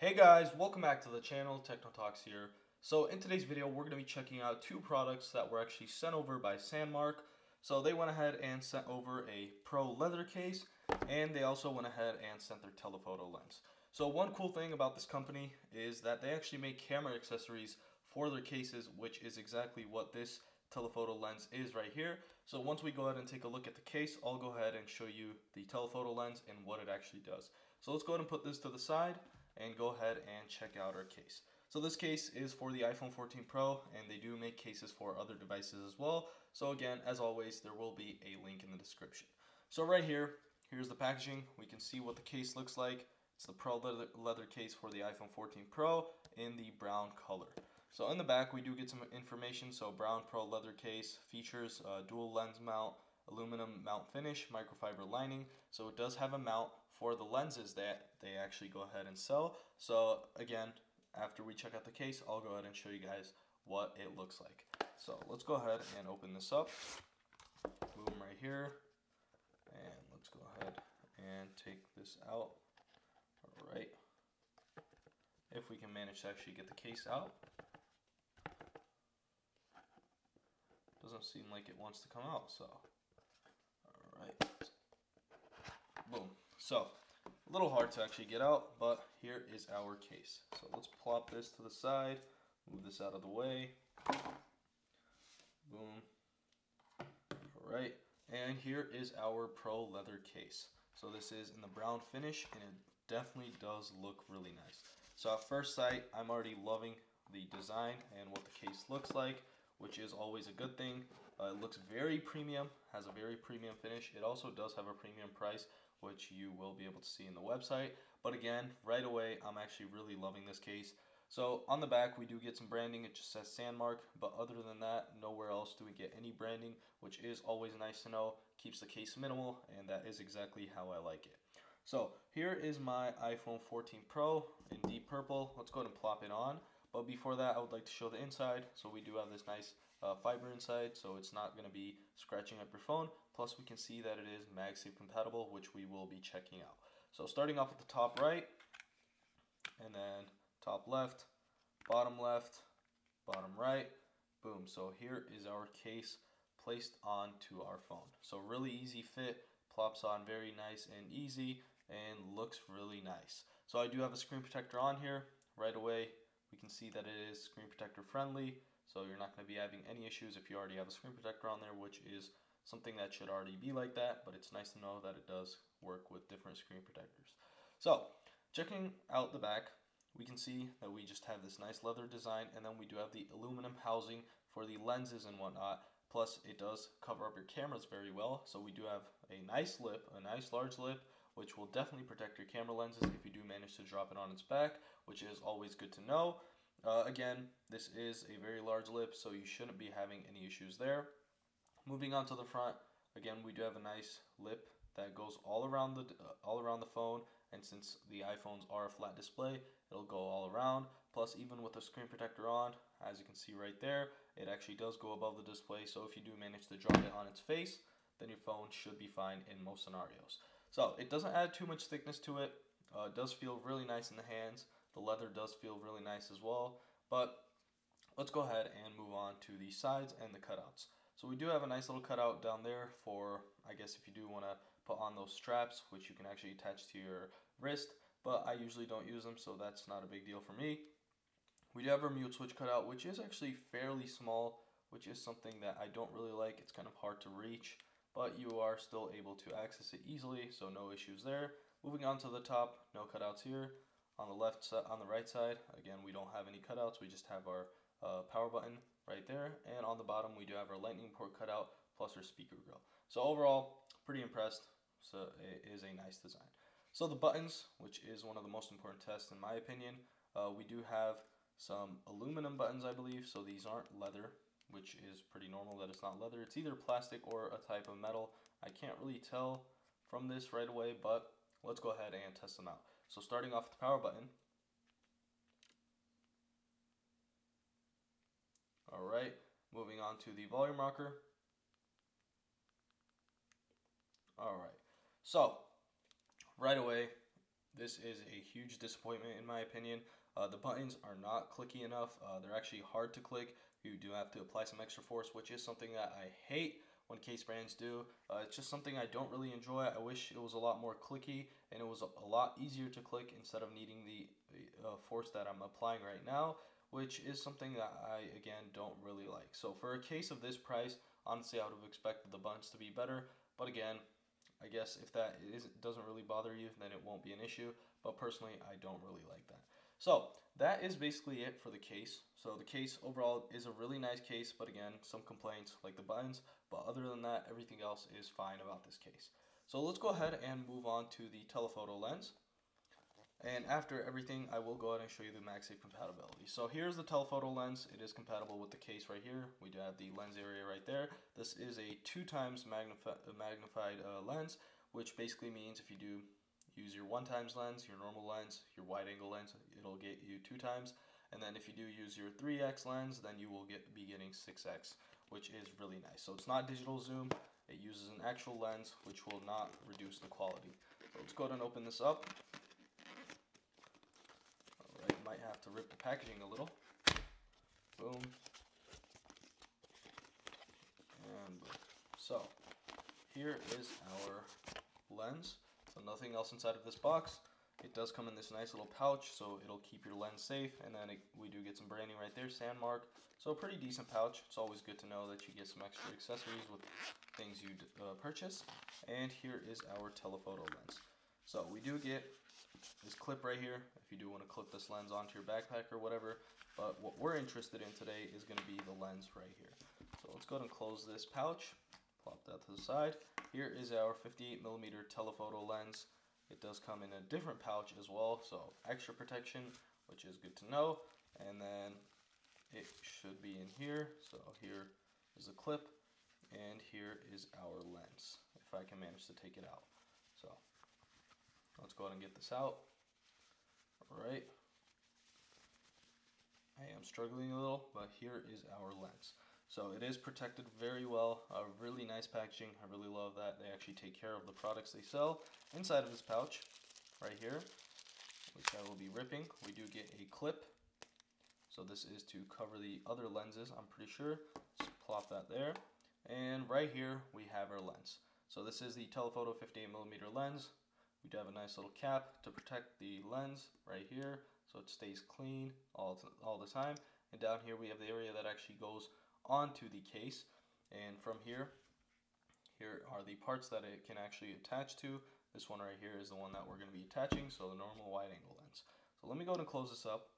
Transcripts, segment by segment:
Hey guys, welcome back to the channel, Techno Talks here. So in today's video, we're going to be checking out two products that were actually sent over by SANDMARC. So they went ahead and sent over a Pro leather case, and they also went ahead and sent their telephoto lens. So one cool thing about this company is that they actually make camera accessories for their cases, which is exactly what this telephoto lens is right here. So once we go ahead and take a look at the case, I'll go ahead and show you the telephoto lens and what it actually does. So let's go ahead and put this to the side and go ahead and check out our case. So this case is for the iPhone 14 Pro, and they do make cases for other devices as well. So again, as always, there will be a link in the description. So right here, here's the packaging. We can see what the case looks like. It's the Pro leather case for the iPhone 14 Pro in the brown color. So in the back, we do get some information. So brown Pro leather case features dual lens mount, aluminum mount finish, microfiber lining. So it does have a mount for the lenses that they actually go ahead and sell. So again, after we check out the case, I'll go ahead and show you guys what it looks like. So let's go ahead and open this up. Boom, right here. And let's go ahead and take this out. All right. If we can manage to actually get the case out. Doesn't seem like it wants to come out, so. All right. Boom. So, a little hard to actually get out, but here is our case. So let's plop this to the side, move this out of the way. Boom. Alright, and here is our Pro leather case. So this is in the brown finish, and it definitely does look really nice. So at first sight, I'm already loving the design and what the case looks like, which is always a good thing. It looks very premium, has a very premium finish. It also does have a premium price, which you will be able to see in the website. But again, right away, I'm actually really loving this case. So on the back, we do get some branding. It just says SANDMARC, but other than that, nowhere else do we get any branding, which is always nice to know. Keeps the case minimal, and that is exactly how I like it. So here is my iPhone 14 Pro in deep purple. Let's go ahead and plop it on. But before that, I would like to show the inside. So we do have this nice fiber inside, so it's not going to be scratching up your phone. Plus we can see that it is MagSafe compatible, which we will be checking out. So starting off at the top right, and then top left, bottom right, boom. So here is our case placed onto our phone. So really easy fit, plops on very nice and easy, and looks really nice. So I do have a screen protector on here. Right away, we can see that it is screen protector friendly. So you're not going to be having any issues if you already have a screen protector on there, which is something that should already be like that, but it's nice to know that it does work with different screen protectors. So checking out the back, we can see that we just have this nice leather design, and then we do have the aluminum housing for the lenses and whatnot. Plus it does cover up your cameras very well. So we do have a nice lip, a nice large lip, which will definitely protect your camera lenses if you do manage to drop it on its back, which is always good to know. Again, this is a very large lip, so you shouldn't be having any issues there. Moving on to the front, again, we do have a nice lip that goes all around the phone, and since the iPhones are a flat display, it'll go all around. Plus, even with the screen protector on, as you can see right there, it actually does go above the display, so if you do manage to drop it on its face, then your phone should be fine in most scenarios. So it doesn't add too much thickness to it. It does feel really nice in the hands. The leather does feel really nice as well. But let's go ahead and move on to the sides and the cutouts. So we do have a nice little cutout down there for, I guess, if you do want to put on those straps, which you can actually attach to your wrist. But I usually don't use them, so that's not a big deal for me. We do have our mute switch cutout, which is actually fairly small, which is something that I don't really like. It's kind of hard to reach, but you are still able to access it easily, so no issues there. Moving on to the top, no cutouts here. On the left side, on the right side, again, we don't have any cutouts. We just have our power button right there, and on the bottom we do have our lightning port cutout plus our speaker grill. So overall, pretty impressed. So it is a nice design. So the buttons, which is one of the most important tests in my opinion, we do have some aluminum buttons, I believe. So these aren't leather, which is pretty normal that it's not leather. It's either plastic or a type of metal. I can't really tell from this right away, but let's go ahead and test them out. So starting off with the power button. Alright, moving on to the volume rocker. Alright, so right away, this is a huge disappointment in my opinion. The buttons are not clicky enough. They're actually hard to click. You do have to apply some extra force, which is something that I hate when case brands do. It's just something I don't really enjoy. I wish it was a lot more clicky and it was a lot easier to click instead of needing the force that I'm applying right now, which is something that I, again, don't really like. So for a case of this price, honestly, I would have expected the buttons to be better, but again, I guess if that doesn't really bother you, then it won't be an issue, but personally, I don't really like that. So that is basically it for the case. So the case overall is a really nice case, but again, some complaints like the buttons, but other than that, everything else is fine about this case. So let's go ahead and move on to the telephoto lens. And after everything, I will go ahead and show you the MagSafe compatibility. So here's the telephoto lens. It is compatible with the case right here. We do have the lens area right there. This is a 2 times magnified lens, which basically means if you do use your 1 times lens, your normal lens, your wide angle lens, it'll get you 2 times. And then if you do use your 3x lens, then you will be getting 6x, which is really nice. So it's not digital zoom. It uses an actual lens, which will not reduce the quality. So let's go ahead and open this up. Alright, might have to rip the packaging a little. Boom. And boom. So here is our lens. So nothing else inside of this box. It does come in this nice little pouch, so it'll keep your lens safe. And then we do get some branding right there, SANDMARC. So a pretty decent pouch. It's always good to know that you get some extra accessories with things you purchase. And here is our telephoto lens. So we do get this clip right here if you do want to clip this lens onto your backpack or whatever. But what we're interested in today is going to be the lens right here. So let's go ahead and close this pouch. Plop that to the side. Here is our 58mm telephoto lens. It does come in a different pouch as well, so extra protection, which is good to know. And then it should be in here. So here is the clip, and here is our lens, if I can manage to take it out. So let's go ahead and get this out. Alright. I am struggling a little, but here is our lens. So it is protected very well, really nice packaging. I really love that they actually take care of the products they sell. Inside of this pouch, right here, which I will be ripping, we do get a clip. So this is to cover the other lenses, I'm pretty sure. Just plop that there. And right here, we have our lens. So this is the Telephoto 58mm lens. We do have a nice little cap to protect the lens right here, so it stays clean all the time. And down here, we have the area that actually goes onto the case, and from here are the parts that it can actually attach to. This one right here is the one that we're going to be attaching, so the normal wide angle lens. So let me go ahead and close this up.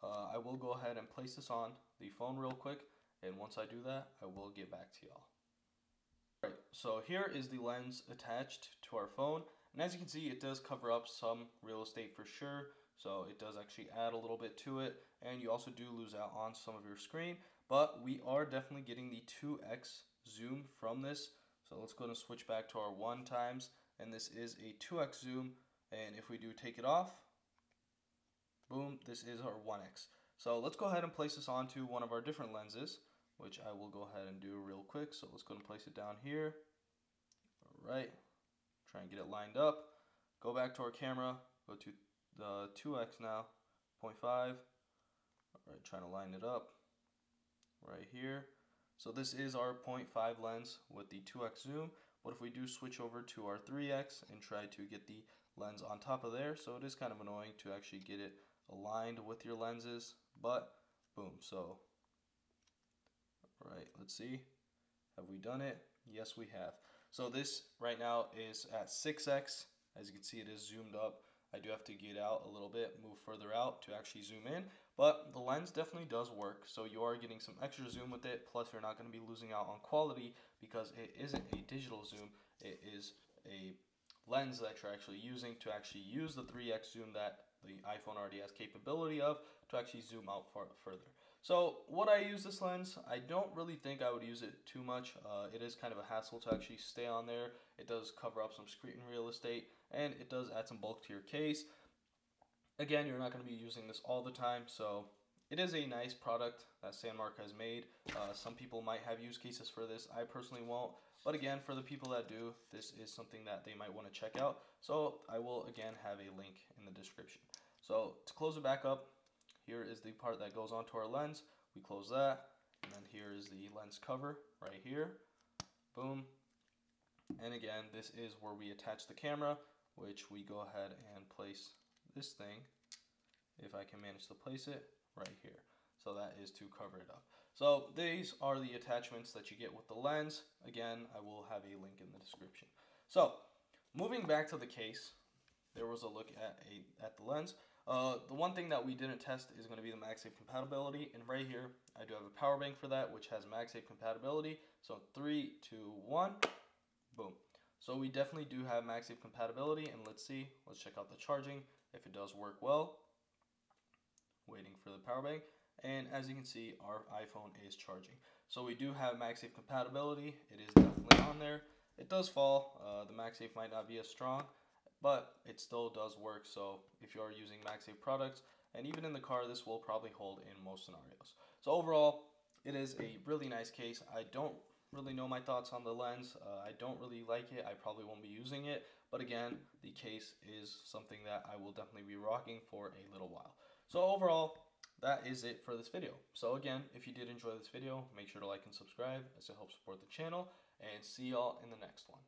I will go ahead and place this on the phone real quick, and once I do that, I will get back to y'all. Alright, so here is the lens attached to our phone, and as you can see, it does cover up some real estate for sure. So it does actually add a little bit to it, and you also do lose out on some of your screen, but we are definitely getting the 2x zoom from this. So let's go ahead and switch back to our 1 times, and this is a 2x zoom, and if we do take it off, boom, this is our 1x. So let's go ahead and place this onto one of our different lenses, which I will go ahead and do real quick. So let's go ahead and place it down here. Alright, try and get it lined up. Go back to our camera, go to the 2x now, 0.5. Alright, trying to line it up right here. So this is our 0.5 lens with the 2x zoom. What if we do switch over to our 3x and try to get the lens on top of there? So it is kind of annoying to actually get it aligned with your lenses, but boom. So alright, let's see. Have we done it? Yes, we have. So this right now is at 6x. As you can see, it is zoomed up. I do have to get out a little bit, move further out to actually zoom in, but the lens definitely does work. So you are getting some extra zoom with it, plus you're not going to be losing out on quality because it isn't a digital zoom. It is a lens that you're actually using to actually use the 3x zoom that the iPhone already has capability of to actually zoom out further. So would I use this lens? I don't really think I would use it too much. It is kind of a hassle to actually stay on there. It does cover up some screen real estate, and it does add some bulk to your case. Again, you're not going to be using this all the time, so it is a nice product that SANDMARC has made. Some people might have use cases for this. I personally won't. But again, for the people that do, this is something that they might want to check out. So I will again have a link in the description. So to close it back up, here is the part that goes onto our lens. We close that, and then here is the lens cover right here. Boom. And again, this is where we attach the camera, which we go ahead and place this thing, if I can manage to place it, right here. So that is to cover it up. So these are the attachments that you get with the lens. Again, I will have a link in the description. So moving back to the case, there was a look at the lens. The one thing that we didn't test is going to be the MagSafe compatibility, and right here I do have a power bank for that, which has MagSafe compatibility. So 3, 2, 1, boom. So we definitely do have MagSafe compatibility, and let's see. Let's check out the charging if it does work well. Waiting for the power bank, and as you can see, our iPhone is charging. So we do have MagSafe compatibility. It is definitely on there. It does fall. The MagSafe might not be as strong, but it still does work. So if you are using MagSafe products, and even in the car, this will probably hold in most scenarios. So overall, it is a really nice case. I don't really know my thoughts on the lens. I don't really like it. I probably won't be using it, but again, the case is something that I will definitely be rocking for a little while. So overall, that is it for this video. So again, if you did enjoy this video, make sure to like and subscribe as it helps support the channel, and see y'all in the next one.